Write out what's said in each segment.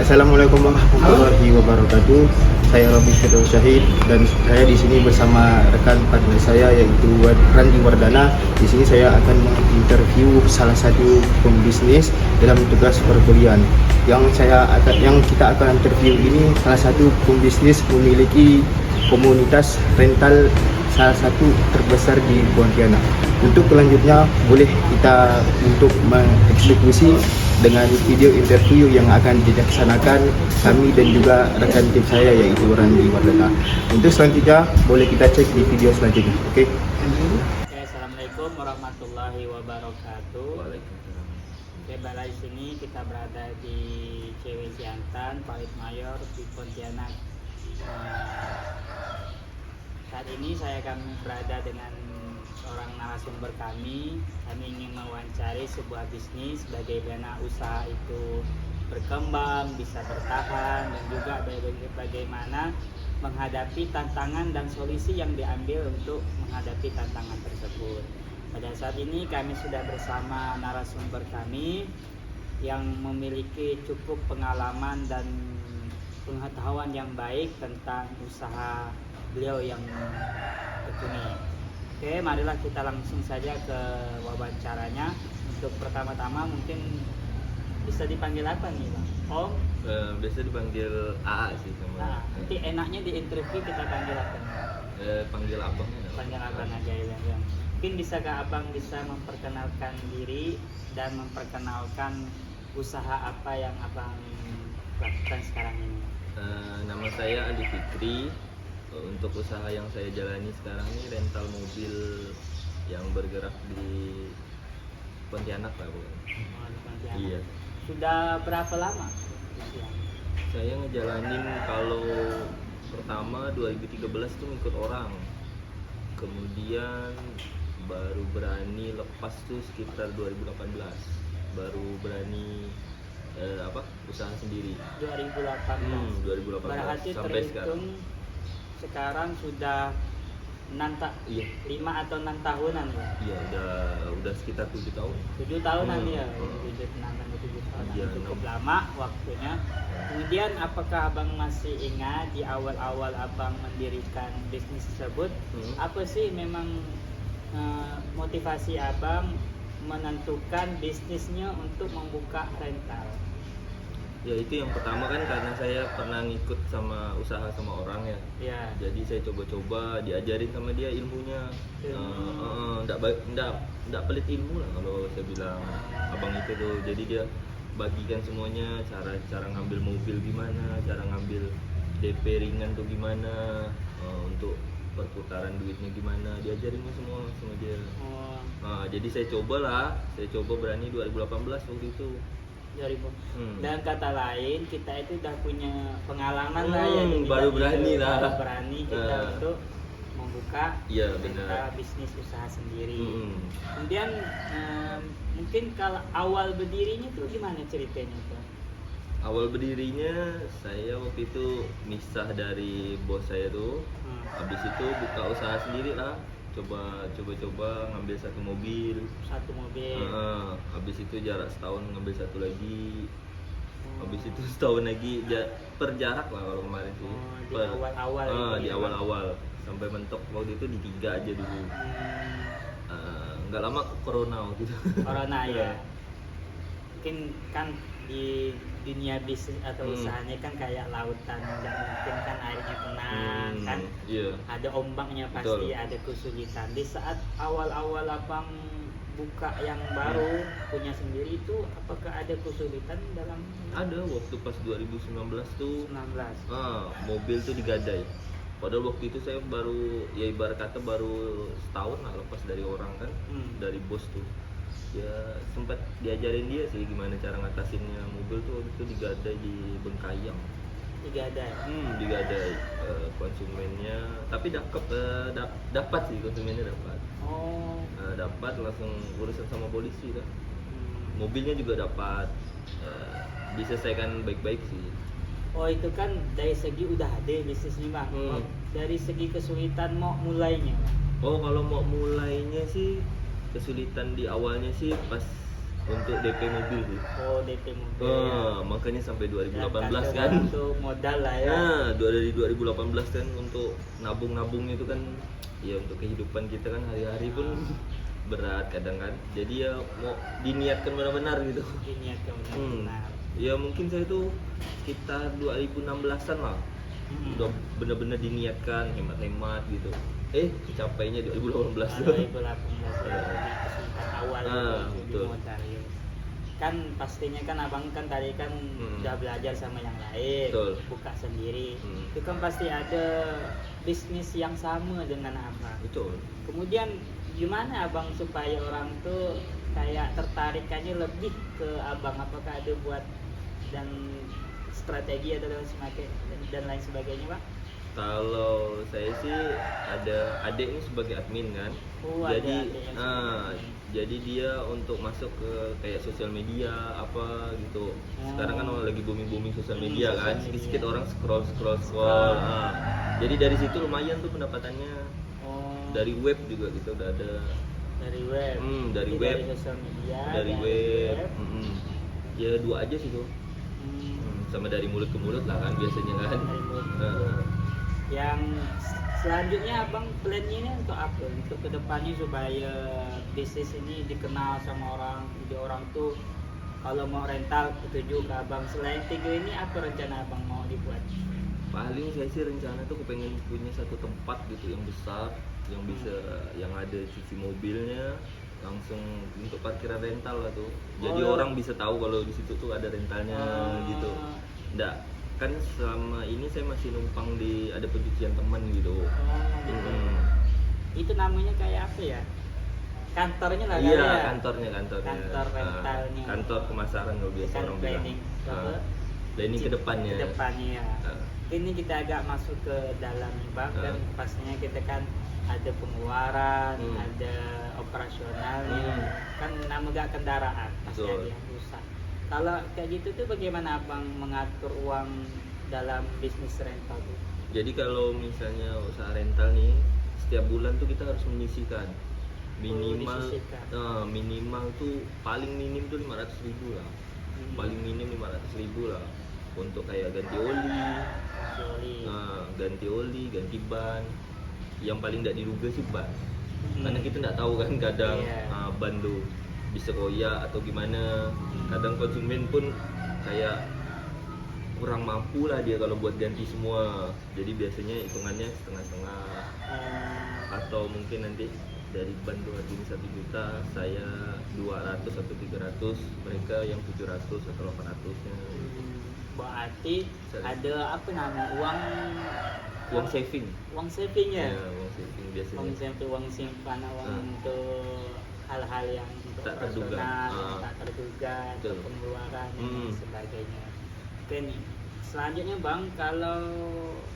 Assalamualaikum warahmatullahi wabarakatuh. Saya Robi Firdaus Syahid dan saya di sini bersama rekan partner saya yaitu Randi Wardana. Di sini saya akan menginterview salah satu pembisnis dalam tugas perkuliahan. Yang kita akan interview ini salah satu pembisnis memiliki komunitas rental salah satu terbesar di Pontianak. Untuk selanjutnya boleh kita untuk mengeksekusi dengan video interview yang akan dilaksanakan kami dan juga rekan tim saya yaitu Randi Wardana. Untuk selanjutnya boleh kita cek di video selanjutnya. Oke. Assalamualaikum warahmatullahi wabarakatuh. Waalaikumsalam. Oke, di sini kita berada di CW Siantan, Parit Mayor di Pontianak. Saat ini saya akan berada dengan seorang narasumber kami. Kami ingin mewawancari sebuah bisnis, bagaimana usaha itu berkembang, bisa bertahan, dan juga bagaimana menghadapi tantangan dan solusi yang diambil untuk menghadapi tantangan tersebut. Pada saat ini kami sudah bersama narasumber kami yang memiliki cukup pengalaman dan pengetahuan yang baik tentang usaha beliau yang tekuni. Oke, marilah kita langsung saja ke wawancaranya. Untuk pertama-tama mungkin bisa dipanggil apa nih, Bang? Om? Biasa dipanggil AA sih sama. Nah, nanti enaknya di interview kita panggil apa? Panggil abang. Panggil abang aja ya. Mungkin bisakah abang bisa memperkenalkan diri dan memperkenalkan usaha apa yang abang lakukan sekarang ini? Nama saya Adi Fikri. Untuk usaha yang saya jalani sekarang ini rental mobil yang bergerak di Pontianak lah, bukan? Oh, di Pontianak. Iya. Sudah berapa lama? Saya ngejalanin kalau pertama 2013 tuh ngikut orang. Kemudian baru berani lepas tuh sekitar 2018. Baru berani usaha sendiri. 2018. 2018 Berarti sampai terhitung sekarang sudah 5 atau 6 tahunan ya? Iya, udah sekitar 7 tahun. 7 tahunan ya? 7 tahun. Iya, cukup lama waktunya. Kemudian apakah abang masih ingat di awal-awal abang mendirikan bisnis tersebut, apa sih memang motivasi abang menentukan bisnisnya untuk membuka rental? Ya itu yang pertama kan karena saya pernah ngikut sama usaha sama orang ya. Ya. Jadi saya coba-coba diajarin sama dia ilmunya. Nggak pelit ilmu lah kalau saya bilang abang itu tuh. Jadi dia bagikan semuanya, cara ngambil mobil gimana, cara ngambil DP ringan tuh gimana, untuk perputaran duitnya gimana, diajarin semua sama dia. Jadi saya coba berani 2018 waktu itu. Dan kata lain kita itu udah punya pengalaman lah ya, baru berani kita untuk membuka bisnis usaha sendiri. Kemudian mungkin kalau awal berdirinya tuh gimana ceritanya tuh? Awal berdirinya saya waktu itu misah dari bos saya tuh. Habis itu buka usaha sendiri lah. Coba ngambil satu mobil. Habis itu jarak setahun ngambil satu lagi. Habis itu setahun lagi per jarak lah kalau kemarin sih. Di awal-awal sampai mentok waktu itu di 3 aja dulu. Nggak lama corona waktu itu. Corona ya. Mungkin kan di dunia bisnis atau usahanya kan kayak lautan, nggak mungkin kan airnya tenang kan. Ada ombaknya pasti. Betul. Ada kesulitan di saat awal-awal abang buka yang baru punya sendiri itu, apakah ada kesulitan dalam? Ada, waktu pas 2019 tuh mobil tuh digadai. Padahal waktu itu saya baru, ya ibarat kata baru setahun lah lepas dari orang kan, dari bos tuh. Ya sempat diajarin dia sih gimana cara ngatasinnya mobil tuh waktu itu digadai di Bengkayang. Digadai konsumennya, tapi dapat sih konsumennya dapat. Dapat langsung urusan sama polisi kan. Mobilnya juga dapat, diselesaikan baik-baik sih. Oh itu kan dari segi udah ada bisnisnya bang. Dari segi kesulitan mau mulainya. Oh kalau mau mulainya sih kesulitan di awalnya sih pas untuk DP mobil sih. Oh, DP mobil. Ya. Makanya sampai Dan 2018 coba kan. untuk modal lah ya. Nah, dari 2018 kan untuk nabung-nabung itu kan ya untuk kehidupan kita kan hari-hari pun berat kadang kan. Jadi ya mau diniatkan benar-benar gitu. Diniatkan benar-benar. Ya mungkin saya tuh sekitar 2016-an lah. Udah benar-benar diniatkan hemat-hemat gitu. Kecapainya 2018. 2018 ya, di kesempatan awal itu di betul. modal ya. Kan pastinya kan abang kan tadi kan udah belajar sama yang lain, Betul. buka sendiri. Itu kan pasti ada bisnis yang sama dengan abang. Betul. Kemudian gimana abang supaya orang tuh kayak tertarikannya lebih ke abang? Apakah ada buat dan strategi atau dan lain sebagainya, Pak? Kalau saya sih ada adik ini sebagai admin kan. Oh, ada jadi adik yang sebagai admin. jadi dia untuk masuk ke kayak sosial media apa gitu. Sekarang kan lagi booming sosial media kan. Sosial Sedikit media. orang scroll. Jadi dari situ lumayan tuh pendapatannya. Oh, Dari web juga kita udah ada. dari web. Dari Jadi web. dari sosial media. Dari web. Ya 2 aja sih tuh. Hmm, Sama dari mulut ke mulut lah kan biasanya kan. dari mulut ke Heeh. mulut. Yang selanjutnya abang plannya ini untuk apa? Untuk kedepannya supaya bisnis ini dikenal sama orang, jadi orang tuh kalau mau rental ketujuh ke abang. Selain 3 ini apa rencana abang mau dibuat? Paling saya sih rencana tuh pengen punya satu tempat gitu yang besar, yang bisa yang ada cuci mobilnya langsung untuk parkiran rental lah tuh. Jadi Oh. orang bisa tahu kalau di situ tuh ada rentalnya gitu. Nggak, kan selama ini saya masih numpang di ada pencucian teman gitu. Gitu. Itu namanya kayak apa ya? Kantornya lah Iya, kali ya? kantornya. Kantor rentalnya. Kantor pemasaran kalau biasa Kan orang bilang. planning apa? Planning ke depannya. Kedepannya ya. Ini kita agak masuk ke dalam nih bang, kan pastinya kita kan ada pengeluaran, ada operasionalnya, kan namanya kendaraan pasti Betul. ada yang rusak. Kalau kayak gitu tuh bagaimana abang mengatur uang dalam bisnis rental tuh? Jadi kalau misalnya usaha rental nih, setiap bulan tuh kita harus menyisihkan minimal, disisihkan. minimal tuh paling minim tuh 500.000 lah, paling minim 500.000 lah untuk kayak ganti oli, ganti ban. Yang paling tidak diduga sih ban, karena kita nggak tahu kan kadang ban tuh bisa koyak atau gimana. Kadang konsumen pun kayak kurang mampu lah dia kalau buat ganti semua. Jadi biasanya hitungannya setengah-setengah, atau mungkin nanti dari ban tuh harganya 1 juta, saya 200 atau 300, mereka yang 700 atau 800-nya. Berarti ada apa namanya Uang saving. Uang saving ya? Ya, uang saving biasanya. Uang simpanan, untuk hal-hal yang untuk Tak terduga. operasional, tak terduga, Betul. untuk pengeluaran dan sebagainya. Oke nih, selanjutnya bang, kalau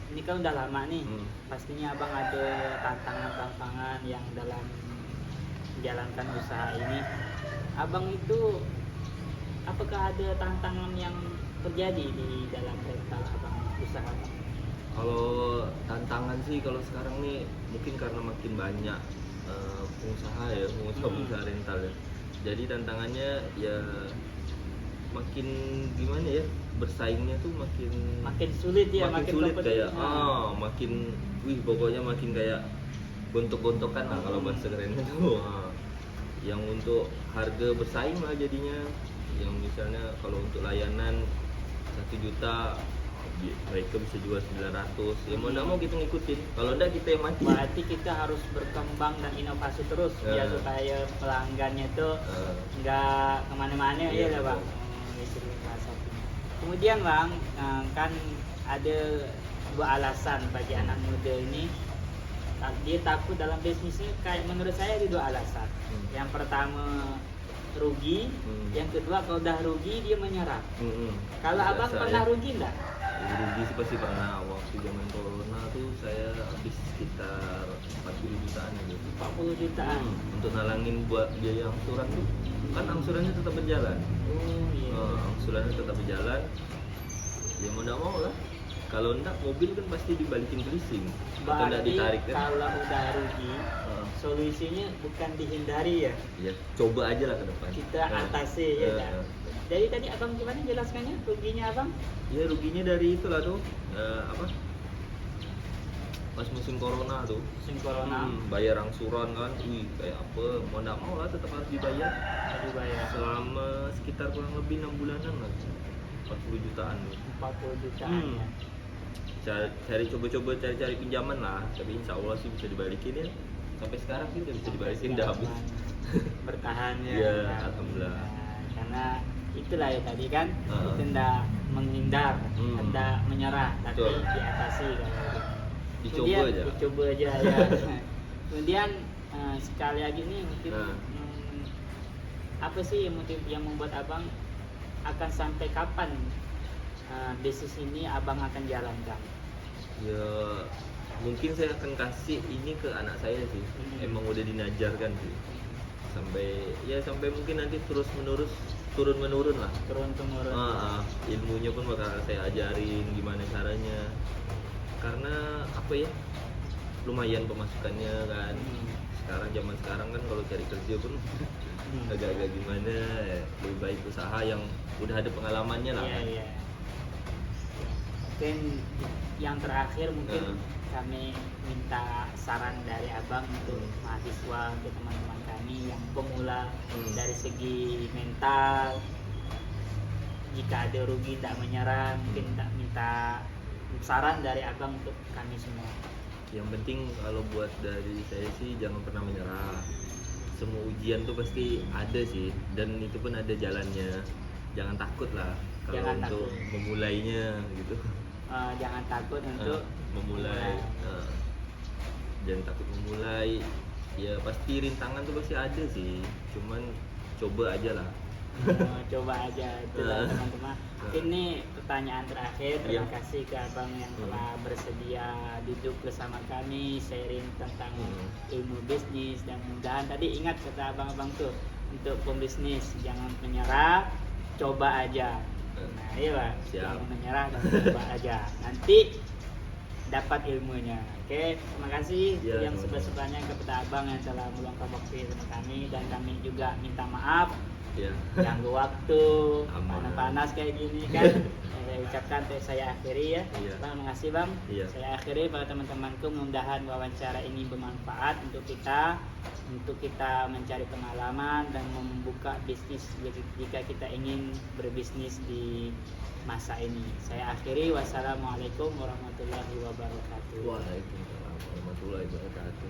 ini kan udah lama nih, pastinya abang ada tantangan-tantangan yang dalam menjalankan usaha ini. Abang itu apakah ada tantangan yang terjadi di dalam rental abang usaha abang? Kalau tantangan sih kalau sekarang nih mungkin karena makin banyak pengusaha rental ya. Jadi tantangannya ya makin gimana ya, bersaingnya tuh makin sulit ya, makin sulit kompetitif. kayak makin pokoknya makin kayak gontok-gontokan lah kalau bahasa kerennya tuh. Yang untuk harga bersaing lah jadinya, yang misalnya kalau untuk layanan 1 juta mereka bisa jual 900, ya mau nggak mau kita ngikutin, kalau enggak kita yang mati. Berarti kita harus berkembang dan inovasi terus ya supaya pelanggannya tuh nggak kemana-mana ya lah bang. Itu salah satunya. Kemudian bang, kan ada 2 alasan bagi anak muda ini dia takut dalam bisnisnya. Kayak menurut saya ada 2 alasan. Yang pertama rugi, yang kedua kalau udah rugi dia menyerah. Kalau abang pernah rugi enggak? Rugi sih pasti pernah. Waktu zaman corona tuh saya habis sekitar 40 jutaan gitu. 40 jutaan. Untuk nalangin buat biaya angsuran tuh, kan angsurannya tetap berjalan. Oh iya. Angsurannya tetap berjalan. Ya mau nggak mau lah. Kalau enggak mobil kan pasti dibalikin ke leasing atau enggak Berarti ditarik kan. kalau udah rugi, solusinya bukan dihindari ya, Ya coba aja lah ke depan. kita atasi ya kan. Jadi tadi abang gimana jelaskannya ruginya abang? Ya ruginya dari itulah tuh apa, pas musim corona tuh. Musim corona Bayar angsuran kan, kayak apa, mau nggak mau lah tetap harus dibayar dibayar selama sekitar kurang lebih 6 bulanan lah, 40 jutaan tuh. 40 jutaan ya. Coba-coba cari pinjaman lah, tapi insya Allah sih bisa dibalikin ya. Sampai sekarang sih udah bisa dibalikin, udah habis. Bertahan ya. Iya, kan? alhamdulillah. Nah, karena itulah ya tadi kan, Heeh. itu hendak menghindar, hendak menyerah, tapi Betul. diatasi kalau gitu. Dicoba Kemudian, aja. dicoba aja ya. Kemudian sekali lagi nih mungkin Nah. apa sih motif yang membuat abang akan sampai kapan bisnis ini abang akan jalankan? Ya mungkin saya akan kasih ini ke anak saya sih. Emang udah dinajarkan sih. Sampai mungkin nanti turun menurun lah. Turun temurun. Ilmunya pun bakal saya ajarin gimana caranya. Karena apa ya? Lumayan pemasukannya kan. Zaman sekarang kan kalau cari kerja pun agak-agak gimana, lebih baik usaha yang udah ada pengalamannya lah. Iya, iya. Mungkin yang terakhir mungkin kami minta saran dari abang untuk mahasiswa, untuk teman-teman kami yang pemula dari segi mental. Jika ada rugi tak menyerah, mungkin tak minta saran dari abang untuk kami semua. Yang penting kalau buat dari saya sih jangan pernah menyerah. Semua ujian tuh pasti ada sih, dan itu pun ada jalannya. Jangan takut lah kalau Jangan untuk takut. memulainya gitu. Jangan takut untuk Memulai. Jangan takut memulai. Ya pasti rintangan tuh pasti ada sih. Cuman coba aja lah. Coba aja itulah teman-teman. Ini pertanyaan terakhir. Terima kasih ke abang yang telah bersedia duduk bersama kami sharing tentang ilmu bisnis, dan mudah-mudahan tadi ingat kata abang-abang tuh, untuk pembisnis jangan menyerah, coba aja. Nah iya Pak, jangan menyerah dan coba aja, nanti dapat ilmunya. Oke, terima kasih yang sebesar-besarnya kepada abang yang telah meluangkan waktu bersama kami, dan kami juga minta maaf ganggu waktu panas-panas kayak gini kan. Saya ucapkan saya akhiri ya. Bang, terima kasih Bang. Saya akhiri pada teman-temanku, mudah-mudahan wawancara ini bermanfaat untuk kita mencari pengalaman dan membuka bisnis jika kita ingin berbisnis di masa ini. Saya akhiri, wassalamualaikum warahmatullahi wabarakatuh. Waalaikumsalam warahmatullahi wabarakatuh.